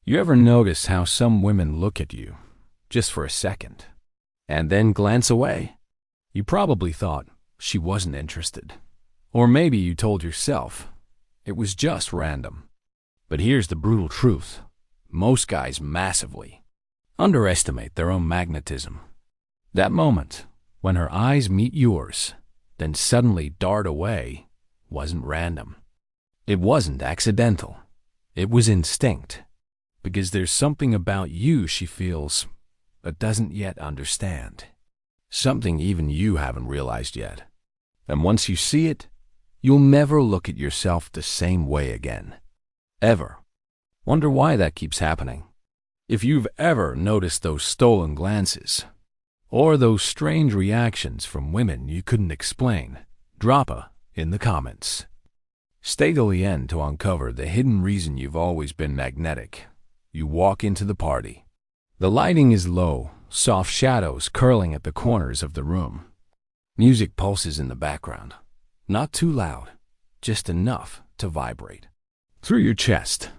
You ever notice how some women look at you, just for a second, and then glance away? You probably thought she wasn't interested. Or maybe you told yourself it was just random. But here's the brutal truth. Most guys massively underestimate their own magnetism. That moment, when her eyes meet yours, then suddenly dart away, wasn't random. It wasn't accidental. It was instinct. Because there's something about you she feels but doesn't yet understand. Something even you haven't realized yet. And once you see it, you'll never look at yourself the same way again. Ever. Wonder why that keeps happening. If you've ever noticed those stolen glances, or those strange reactions from women you couldn't explain, drop a in the comments. Stay till the end to uncover the hidden reason you've always been magnetic. You walk into the party. The lighting is low, soft shadows curling at the corners of the room. Music pulses in the background. Not too loud, just enough to vibrate through your chest.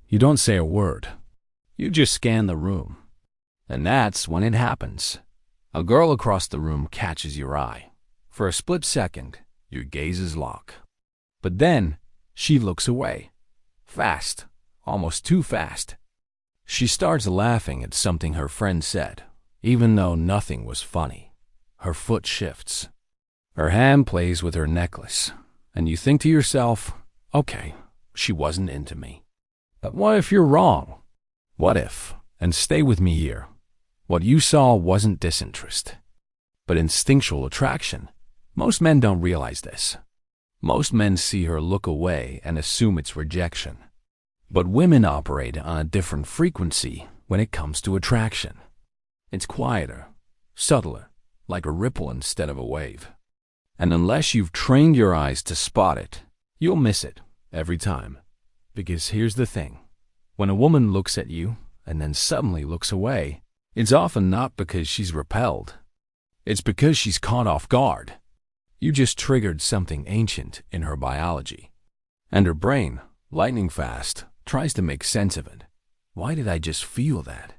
You don't say a word. You just scan the room. And that's when it happens. A girl across the room catches your eye. For a split second, your gazes lock. But then, she looks away. Fast, almost too fast. She starts laughing at something her friend said, even though nothing was funny. Her foot shifts. Her hand plays with her necklace, and you think to yourself, okay, she wasn't into me. But what if you're wrong? What if, and stay with me here, what you saw wasn't disinterest, but instinctual attraction? Most men don't realize this. Most men see her look away and assume it's rejection. But women operate on a different frequency when it comes to attraction. It's quieter, subtler, like a ripple instead of a wave. And unless you've trained your eyes to spot it, you'll miss it every time. Because here's the thing. When a woman looks at you and then suddenly looks away, it's often not because she's repelled. It's because she's caught off guard. You just triggered something ancient in her biology. And her brain, lightning fast, tries to make sense of it. Why did I just feel that?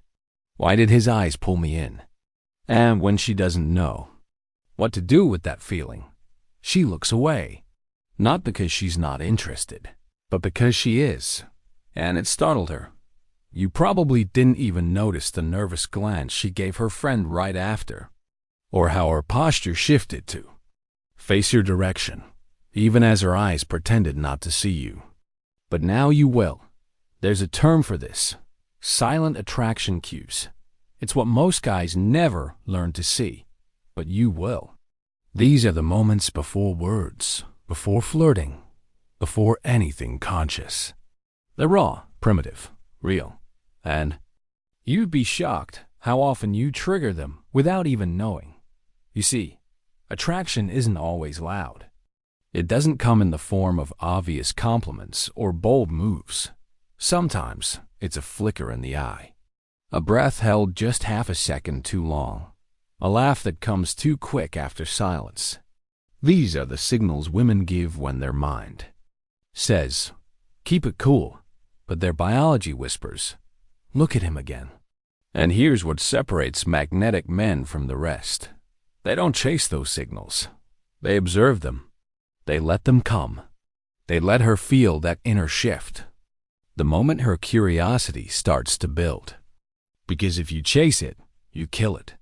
Why did his eyes pull me in? And when she doesn't know what to do with that feeling, she looks away. Not because she's not interested, but because she is. And it startled her. You probably didn't even notice the nervous glance she gave her friend right after, or how her posture shifted to face your direction, even as her eyes pretended not to see you. But now you will. There's a term for this. Silent attraction cues. It's what most guys never learn to see, but you will. These are the moments before words, before flirting, before anything conscious. They're raw, primitive, real, and you'd be shocked how often you trigger them without even knowing. You see, attraction isn't always loud. It doesn't come in the form of obvious compliments or bold moves. Sometimes it's a flicker in the eye, a breath held just half a second too long, a laugh that comes too quick after silence. These are the signals women give when their mind says, keep it cool, but their biology whispers, look at him again. And here's what separates magnetic men from the rest. They don't chase those signals. They observe them. They let them come. They let her feel that inner shift. The moment her curiosity starts to build. Because if you chase it, you kill it.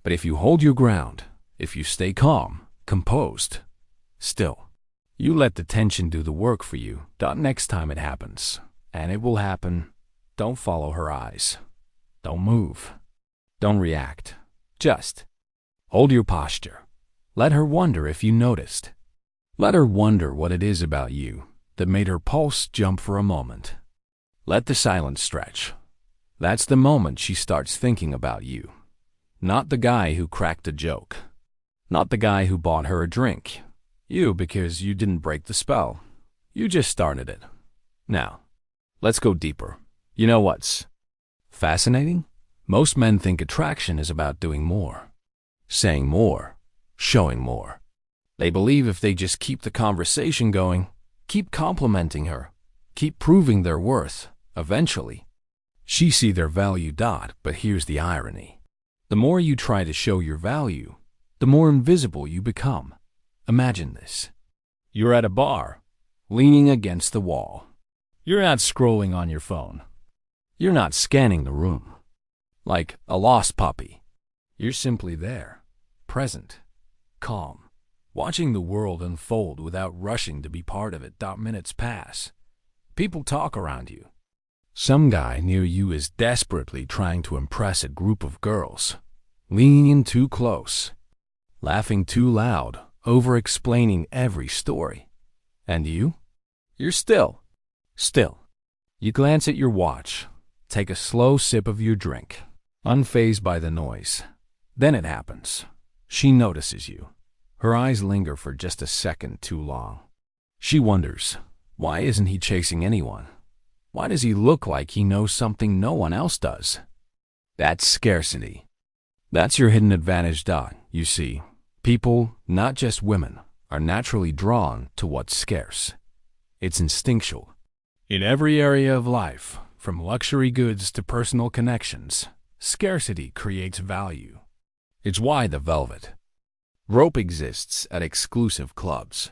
But if you hold your ground, if you stay calm, composed, still, you let the tension do the work for you. Next time it happens, and it will happen, don't follow her eyes. Don't move. Don't react. Just hold your posture. Let her wonder if you noticed. Let her wonder what it is about you that made her pulse jump for a moment. Let the silence stretch. That's the moment she starts thinking about you. Not the guy who cracked a joke. Not the guy who bought her a drink. You, because you didn't break the spell. You just started it. Now, let's go deeper. You know what's fascinating? Most men think attraction is about doing more, saying more, showing more. They believe if they just keep the conversation going, keep complimenting her, keep proving their worth, eventually, She see their value. But here's the irony. The more you try to show your value, the more invisible you become. Imagine this. You're at a bar, leaning against the wall. You're not scrolling on your phone. You're not scanning the room like a lost puppy. You're simply there, present, calm, watching the world unfold without rushing to be part of it. Minutes pass. People talk around you. Some guy near you is desperately trying to impress a group of girls, leaning in too close, laughing too loud, over-explaining every story. And you? You're still. You glance at your watch, take a slow sip of your drink, unfazed by the noise. Then it happens. She notices you. Her eyes linger for just a second too long. She wonders, why isn't he chasing anyone? Why does he look like he knows something no one else does? That's scarcity. That's your hidden advantage. You see, people, not just women, are naturally drawn to what's scarce. It's instinctual. In every area of life, from luxury goods to personal connections, scarcity creates value. It's why the velvet rope exists at exclusive clubs.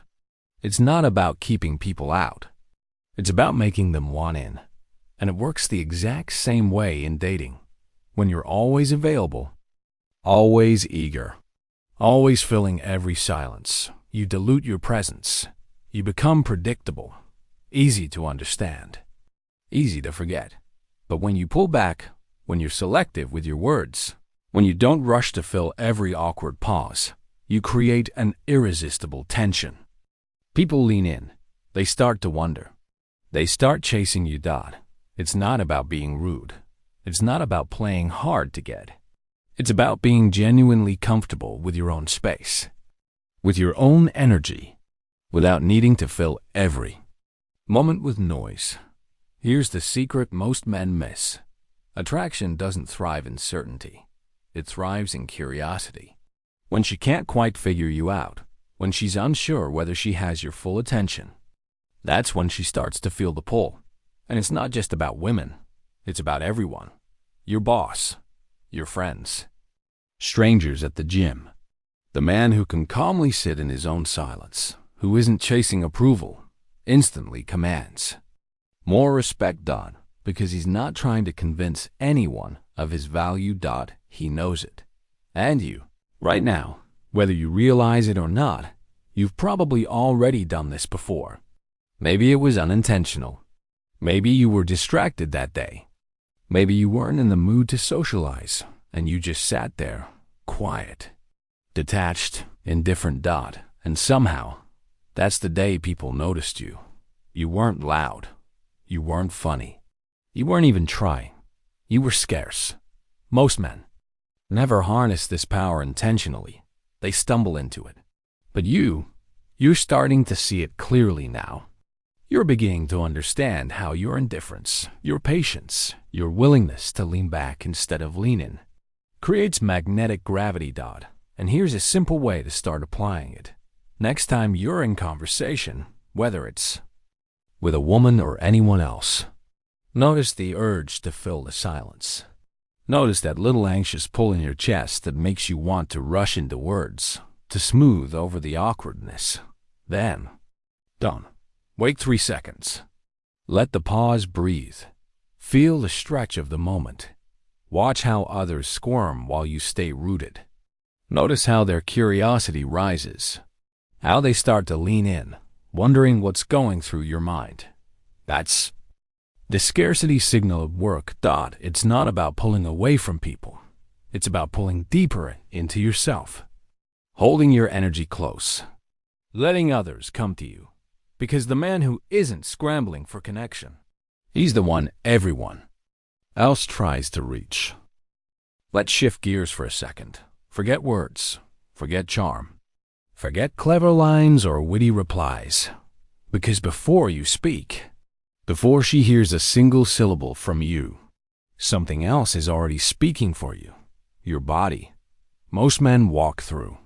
It's not about keeping people out. It's about making them want in. And it works the exact same way in dating. When you're always available, always eager, always filling every silence, you dilute your presence. You become predictable, easy to understand, easy to forget. But when you pull back, when you're selective with your words, when you don't rush to fill every awkward pause, you create an irresistible tension. People lean in. They start to wonder. They start chasing you. It's not about being rude. It's not about playing hard to get. It's about being genuinely comfortable with your own space, with your own energy, without needing to fill every moment with noise. Here's the secret most men miss. Attraction doesn't thrive in certainty. It thrives in curiosity. When she can't quite figure you out, when she's unsure whether she has your full attention, that's when she starts to feel the pull. And it's not just about women. It's about everyone. Your boss, your friends, strangers at the gym. The man who can calmly sit in his own silence, who isn't chasing approval, instantly commands more respect. Because he's not trying to convince anyone of his value. He knows it. And you, right now, whether you realize it or not, you've probably already done this before. Maybe it was unintentional. Maybe you were distracted that day. Maybe you weren't in the mood to socialize, and you just sat there, quiet, detached, indifferent. And somehow, that's the day people noticed you. You weren't loud. You weren't funny. You weren't even trying. You were scarce. Most men never harness this power intentionally. They stumble into it. But you're starting to see it clearly now. You're beginning to understand how your indifference, your patience, your willingness to lean back instead of lean in creates magnetic gravity. And here's a simple way to start applying it. Next time you're in conversation, whether it's with a woman or anyone else, notice the urge to fill the silence. Notice that little anxious pull in your chest that makes you want to rush into words, to smooth over the awkwardness. Then, done. Wait 3 seconds. Let the pause breathe. Feel the stretch of the moment. Watch how others squirm while you stay rooted. Notice how their curiosity rises, how they start to lean in, wondering what's going through your mind. That's the scarcity signal at work. It's not about pulling away from people. It's about pulling deeper into yourself, holding your energy close, letting others come to you. Because the man who isn't scrambling for connection, he's the one everyone else tries to reach. Let's shift gears for a second. Forget words. Forget charm. Forget clever lines or witty replies. Because before you speak, before she hears a single syllable from you, something else is already speaking for you. Your body. Most men walk through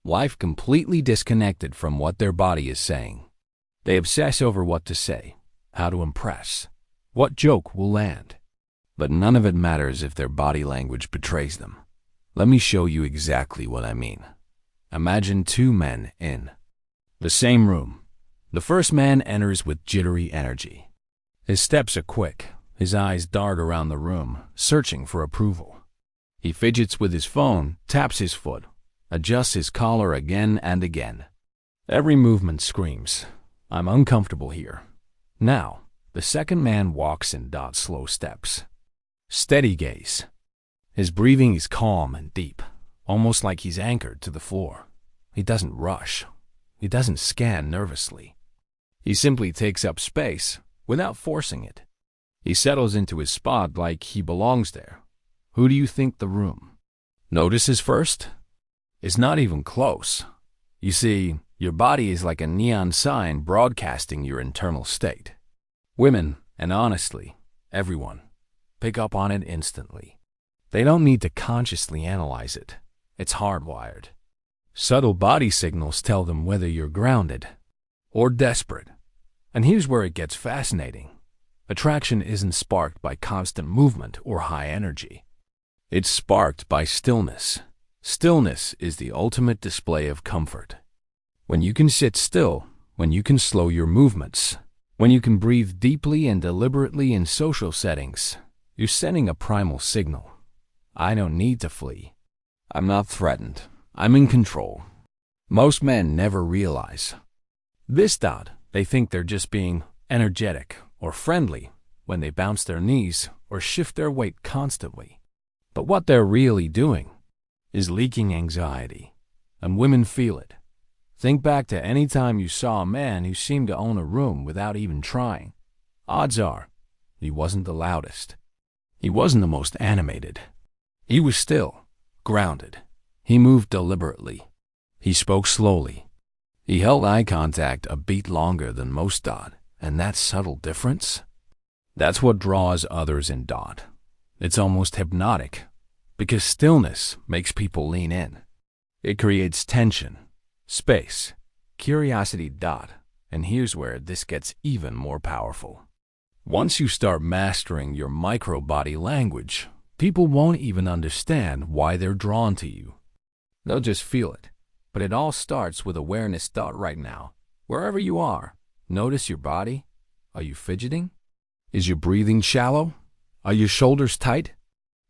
life completely disconnected from what their body is saying. They obsess over what to say, how to impress, what joke will land. But none of it matters if their body language betrays them. Let me show you exactly what I mean. Imagine two men in the same room. The first man enters with jittery energy. His steps are quick. His eyes dart around the room, searching for approval. He fidgets with his phone, taps his foot, adjusts his collar again and again. Every movement screams, "I'm uncomfortable here." Now, the second man walks in slow steps. Steady gaze. His breathing is calm and deep, almost like he's anchored to the floor. He doesn't rush. He doesn't scan nervously. He simply takes up space without forcing it. He settles into his spot like he belongs there. Who do you think the room notices first? It's not even close. You see, your body is like a neon sign broadcasting your internal state. Women, and honestly, everyone, pick up on it instantly. They don't need to consciously analyze it. It's hardwired. Subtle body signals tell them whether you're grounded or desperate. And here's where it gets fascinating. Attraction isn't sparked by constant movement or high energy. It's sparked by stillness. Stillness is the ultimate display of comfort. When you can sit still, when you can slow your movements, when you can breathe deeply and deliberately in social settings, you're sending a primal signal. I don't need to flee. I'm not threatened. I'm in control. Most men never realize this. They think they're just being energetic or friendly when they bounce their knees or shift their weight constantly. But what they're really doing is leaking anxiety, and women feel it. Think back to any time you saw a man who seemed to own a room without even trying. Odds are, he wasn't the loudest. He wasn't the most animated. He was still, grounded. He moved deliberately. He spoke slowly. He held eye contact a beat longer than most. And that subtle difference? That's what draws others in. It's almost hypnotic, because stillness makes people lean in. It creates tension, space, curiosity. And here's where this gets even more powerful. Once you start mastering your micro body language, people won't even understand why they're drawn to you. They'll just feel it. But it all starts with awareness. Right now, wherever you are, notice your body. Are you fidgeting? Is your breathing shallow? Are your shoulders tight?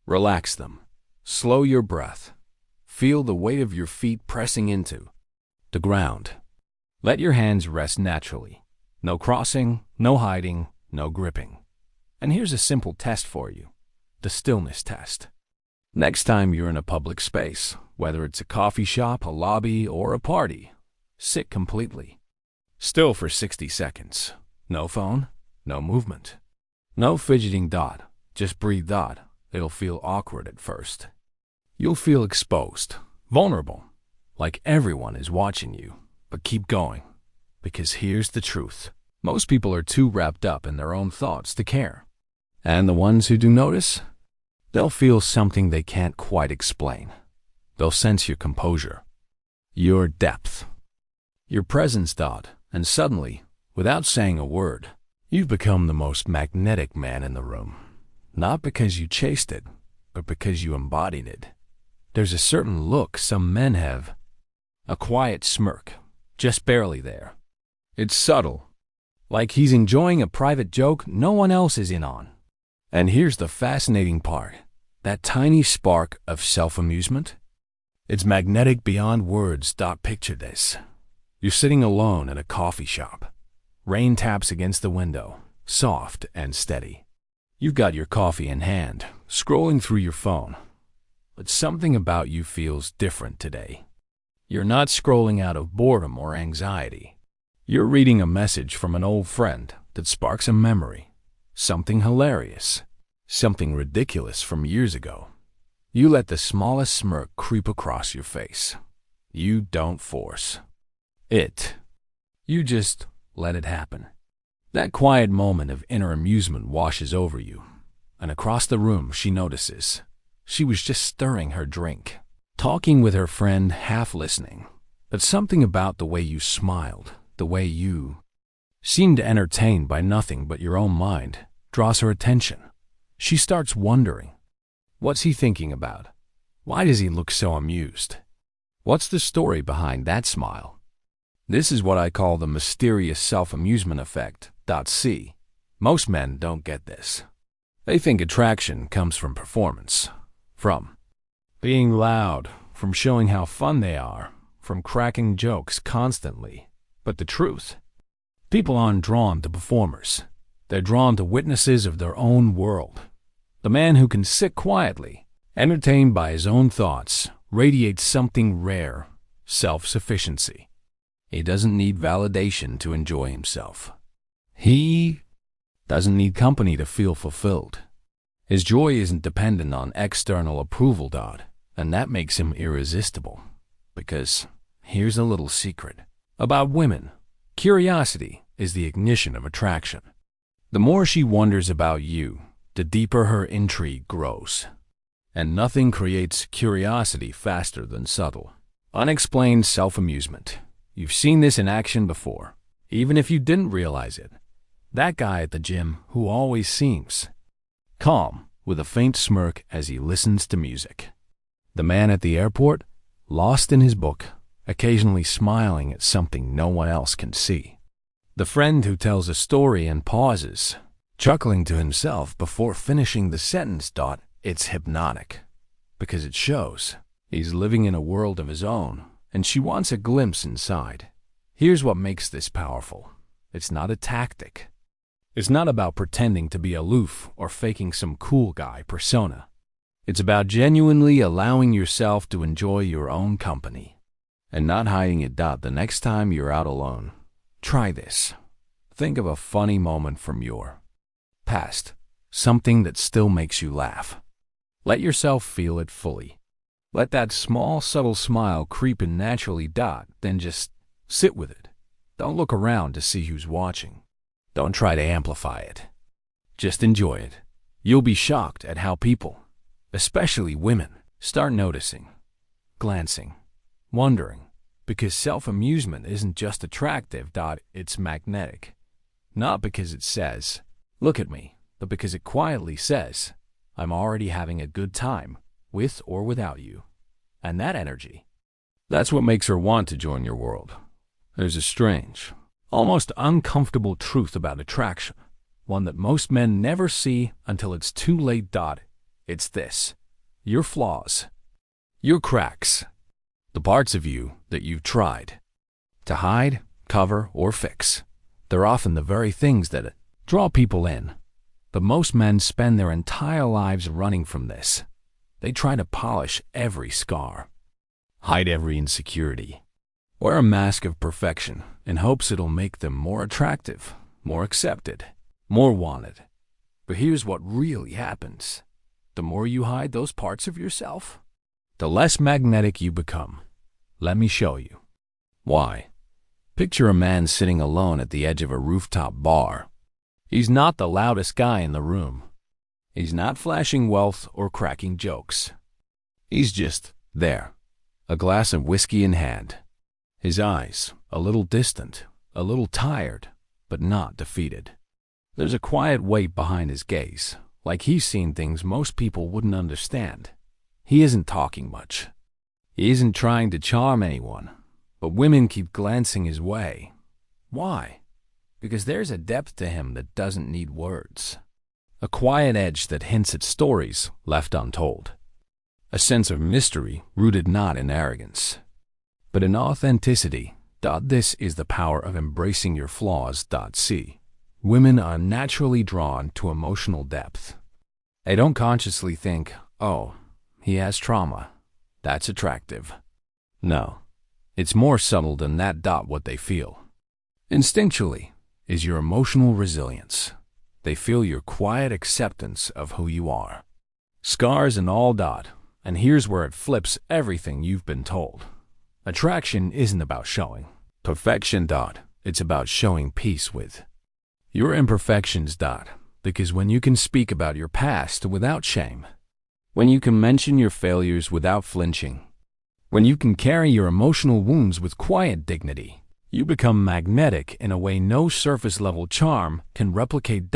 Relax them. Slow your breath. Feel the weight of your feet pressing into the ground. Let your hands rest naturally. No crossing, no hiding, no gripping. And here's a simple test for you. The stillness test. Next time you're in a public space, whether it's a coffee shop, a lobby, or a party, sit completely still for 60 seconds. No phone, no movement, no fidgeting. Just breathe. It'll feel awkward at first. You'll feel exposed, vulnerable, like everyone is watching you. But keep going, because here's the truth. Most people are too wrapped up in their own thoughts to care. And the ones who do notice, they'll feel something they can't quite explain. They'll sense your composure, your depth, your presence. And suddenly, without saying a word, you've become the most magnetic man in the room. Not because you chased it, but because you embodied it. There's a certain look some men have, a quiet smirk, just barely there. It's subtle, like he's enjoying a private joke no one else is in on. And here's the fascinating part, that tiny spark of self-amusement. It's magnetic beyond words. Picture this. You're sitting alone in a coffee shop. Rain taps against the window, soft and steady. You've got your coffee in hand, scrolling through your phone. But something about you feels different today. You're not scrolling out of boredom or anxiety. You're reading a message from an old friend that sparks a memory. Something hilarious. Something ridiculous from years ago. You let the smallest smirk creep across your face. You don't force it. You just let it happen. That quiet moment of inner amusement washes over you. And across the room she notices. She was just stirring her drink, talking with her friend, half listening. But something about the way you smiled, the way you seemed entertained by nothing but your own mind, draws her attention. She starts wondering, what's he thinking about? Why does he look so amused? What's the story behind that smile? This is what I call the mysterious self-amusement effect. C. Most men don't get this. They think attraction comes from performance, from being loud, from showing how fun they are, from cracking jokes constantly. But the truth, people aren't drawn to performers. They're drawn to witnesses of their own world. The man who can sit quietly, entertained by his own thoughts, radiates something rare, self-sufficiency. He doesn't need validation to enjoy himself. He doesn't need company to feel fulfilled. His joy isn't dependent on external approval, and that makes him irresistible. Because here's a little secret about women. Curiosity is the ignition of attraction. The more she wonders about you, the deeper her intrigue grows. And nothing creates curiosity faster than subtle, unexplained self-amusement. You've seen this in action before, even if you didn't realize it. That guy at the gym who always seems calm, with a faint smirk as he listens to music. The man at the airport, lost in his book, occasionally smiling at something no one else can see. The friend who tells a story and pauses, chuckling to himself before finishing the sentence. It's hypnotic, because it shows he's living in a world of his own, and she wants a glimpse inside. Here's what makes this powerful. It's not a tactic. It's not about pretending to be aloof or faking some cool guy persona. It's about genuinely allowing yourself to enjoy your own company and not hiding it. The next time you're out alone, try this. Think of a funny moment from your past, something that still makes you laugh. Let yourself feel it fully. Let that small, subtle smile creep in naturally. Then just sit with it. Don't look around to see who's watching. Don't try to amplify it. Just enjoy it. You'll be shocked at how people, especially women, start noticing, glancing, wondering, because self-amusement isn't just attractive. It's magnetic. Not because it says, look at me, but because it quietly says, I'm already having a good time, with or without you. And that energy, that's what makes her want to join your world. There's a strange, almost uncomfortable truth about attraction, one that most men never see until it's too late. It's this: your flaws, your cracks, the parts of you that you've tried to hide, cover, or fix. They're often the very things that draw people in. But most men spend their entire lives running from this. They try to polish every scar, hide every insecurity, wear a mask of perfection in hopes it'll make them more attractive, more accepted, more wanted. But here's what really happens. The more you hide those parts of yourself, the less magnetic you become. Let me show you why. Picture a man sitting alone at the edge of a rooftop bar. He's not the loudest guy in the room. He's not flashing wealth or cracking jokes. He's just there, a glass of whiskey in hand. His eyes, a little distant, a little tired, but not defeated. There's a quiet weight behind his gaze, like he's seen things most people wouldn't understand. He isn't talking much. He isn't trying to charm anyone, but women keep glancing his way. Why? Because there's a depth to him that doesn't need words. A quiet edge that hints at stories left untold. A sense of mystery rooted not in arrogance, but in authenticity. This is the power of embracing your flaws. Women are naturally drawn to emotional depth. They don't consciously think, oh, he has trauma. That's attractive. No, it's more subtle than that. What they feel instinctually is your emotional resilience. They feel your quiet acceptance of who you are. Scars and all. And here's where it flips everything you've been told. Attraction isn't about showing perfection. It's about showing peace with your imperfections. Because when you can speak about your past without shame, when you can mention your failures without flinching, when you can carry your emotional wounds with quiet dignity, you become magnetic in a way no surface-level charm can replicate.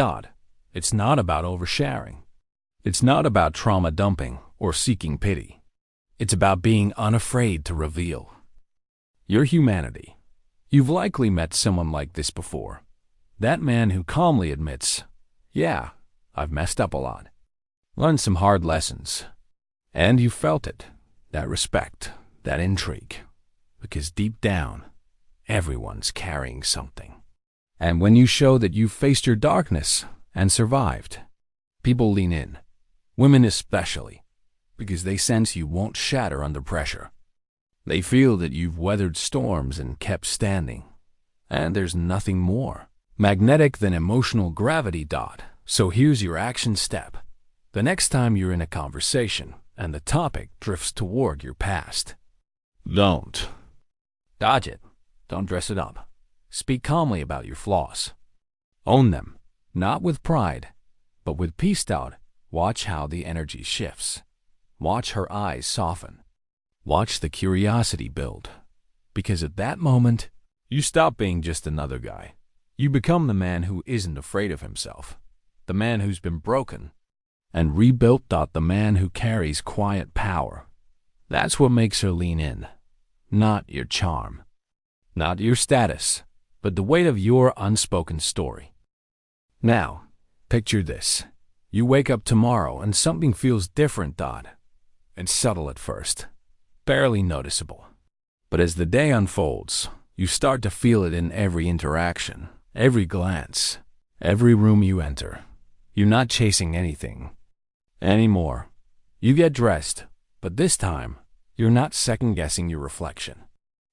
It's not about oversharing. It's not about trauma dumping or seeking pity. It's about being unafraid to reveal your humanity. You've likely met someone like this before. That man who calmly admits, "Yeah, I've messed up a lot. Learned some hard lessons." And you felt it, that respect, that intrigue. Because deep down, everyone's carrying something. And when you show that you've faced your darkness and survived, people lean in. Women especially, because they sense you won't shatter under pressure. They feel that you've weathered storms and kept standing. And there's nothing more magnetic than emotional gravity. So here's your action step. The next time you're in a conversation and the topic drifts toward your past, don't dodge it. Don't dress it up. Speak calmly about your flaws. Own them, not with pride, but with peace. Watch how the energy shifts. Watch her eyes soften. Watch the curiosity build. Because at that moment, you stop being just another guy. You become the man who isn't afraid of himself. The man who's been broken and rebuilt. The man who carries quiet power. That's what makes her lean in. Not your charm. Not your status, but the weight of your unspoken story. Now, picture this. You wake up tomorrow and something feels different. It's subtle at first, barely noticeable. But as the day unfolds, you start to feel it in every interaction, every glance, every room you enter. You're not chasing anything anymore. You get dressed, but this time, you're not second-guessing your reflection.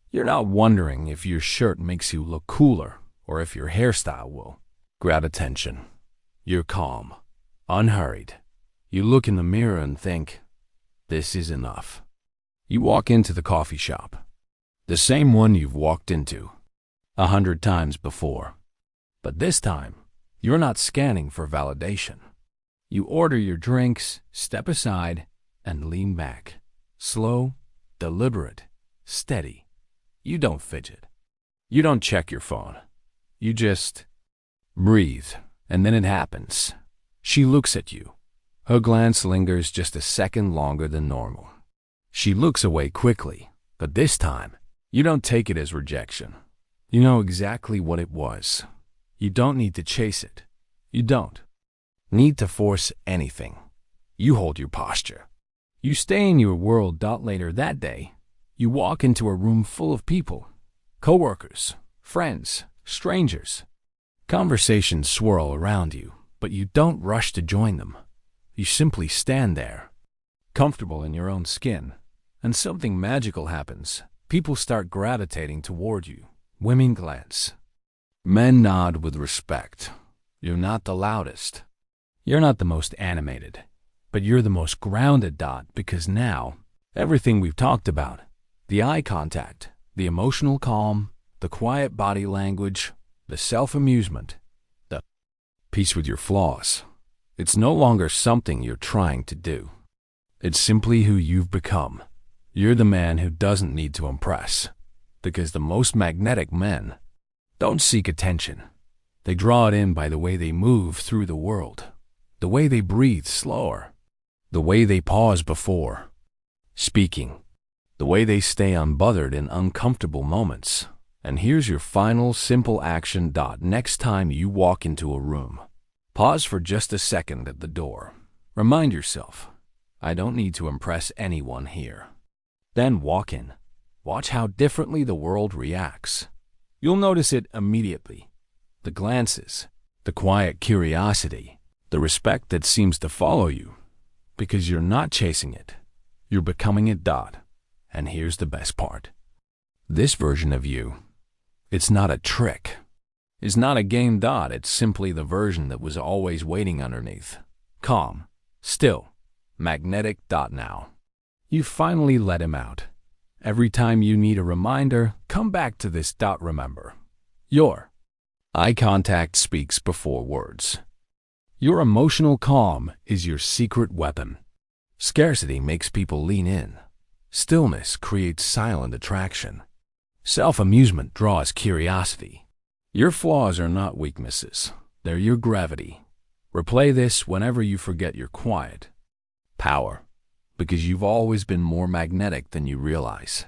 You're not wondering if your shirt makes you look cooler or if your hairstyle will grab attention. You're calm, unhurried. You look in the mirror and think, this is enough. You walk into the coffee shop, the same one you've walked into 100 times before. But this time, you're not scanning for validation. You order your drinks, step aside, and lean back. Slow, deliberate, steady. You don't fidget. You don't check your phone. You just breathe, and then it happens. She looks at you. Her glance lingers just a second longer than normal. She looks away quickly, but this time, you don't take it as rejection. You know exactly what it was. You don't need to chase it. You don't need to force anything. You hold your posture. You stay in your world. Later that day, you walk into a room full of people, coworkers, friends, strangers. Conversations swirl around you, but you don't rush to join them. You simply stand there, comfortable in your own skin, and something magical happens. People start gravitating toward you. Women glance. Men nod with respect. You're not the loudest. You're not the most animated, but you're the most grounded. Because now, everything we've talked about, the eye contact, the emotional calm, the quiet body language, the self-amusement, the peace with your flaws, it's no longer something you're trying to do. It's simply who you've become. You're the man who doesn't need to impress, because the most magnetic men don't seek attention. They draw it in by the way they move through the world, the way they breathe slower, the way they pause before speaking, the way they stay unbothered in uncomfortable moments. And here's your final simple action. Next time you walk into a room, pause for just a second at the door. Remind yourself, I don't need to impress anyone here. Then walk in. Watch how differently the world reacts. You'll notice it immediately. The glances, the quiet curiosity, the respect that seems to follow you. Because you're not chasing it. You're becoming it. And here's the best part. This version of you, it's not a trick. It's not a game. It's simply the version that was always waiting underneath. Calm, still, magnetic. Now, you finally let him out. Every time you need a reminder, come back to this. Remember, your eye contact speaks before words. Your emotional calm is your secret weapon. Scarcity makes people lean in. Stillness creates silent attraction. Self-amusement draws curiosity. Your flaws are not weaknesses. They're your gravity. Replay this whenever you forget you're quiet. Power, because you've always been more magnetic than you realize.